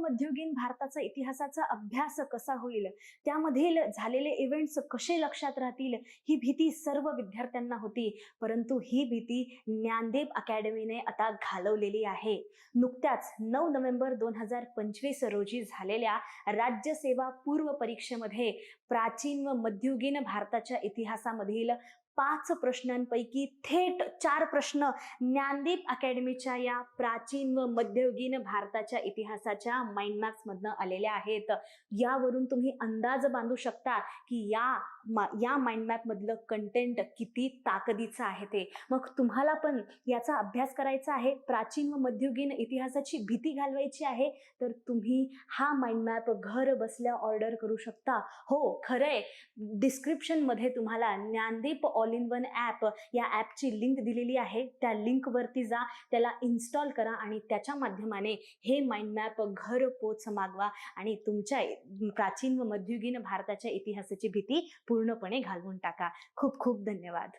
मध्ययुगीन भारताचा इतिहासाचा अभ्यास कसा होईल, त्यामधील झालेले इव्हेंट्स कसे लक्षात राहतील, ही भीती सर्व विद्यार्थ्यांना होती. परंतु ही भीती ज्ञानदीप अकॅडमीने आता घालवलेली आहे. नुकत्याच 9 नोव्हेंबर 2025 रोजी झालेल्या राज्यसेवा पूर्व परीक्षेमध्ये प्राचीन व मध्ययुगीन भारताच्या इतिहासामधील 5 प्रश्नांपैकी थेट 4 प्रश्न ज्ञानदीप अकॅडमीच्या या प्राचीन व मध्ययुगीन भारताच्या इतिहासाच्या माइंड मॅप्स मधनं आलेल्या आहेत. यावरून तुम्ही अंदाज बांधू शकता की या माइंड मॅप मधलं कंटेंट किती ताकदीचं आहे ते. मग तुम्हाला पण याचा अभ्यास करायचा आहे, प्राचीन व मध्ययुगीन इतिहासाची भीती घालवायची आहे, तर तुम्ही हा माइंड मॅप घर बसल्या ऑर्डर करू शकता. हो, खरंय, डिस्क्रिप्शन मध्ये तुम्हाला Gyandeep all in one app या ॲपची लिंक दिलेली आहे. त्या लिंक वरती जा, त्याला इन्स्टॉल करा आणि त्याच्या माध्यमाने हे माइंड मॅप घर पोच मागवा आणि तुमच्या प्राचीन व मध्ययुगीन भारताच्या इतिहासाची भीती पूर्णपणे घालवून टाका. खूप खूप धन्यवाद.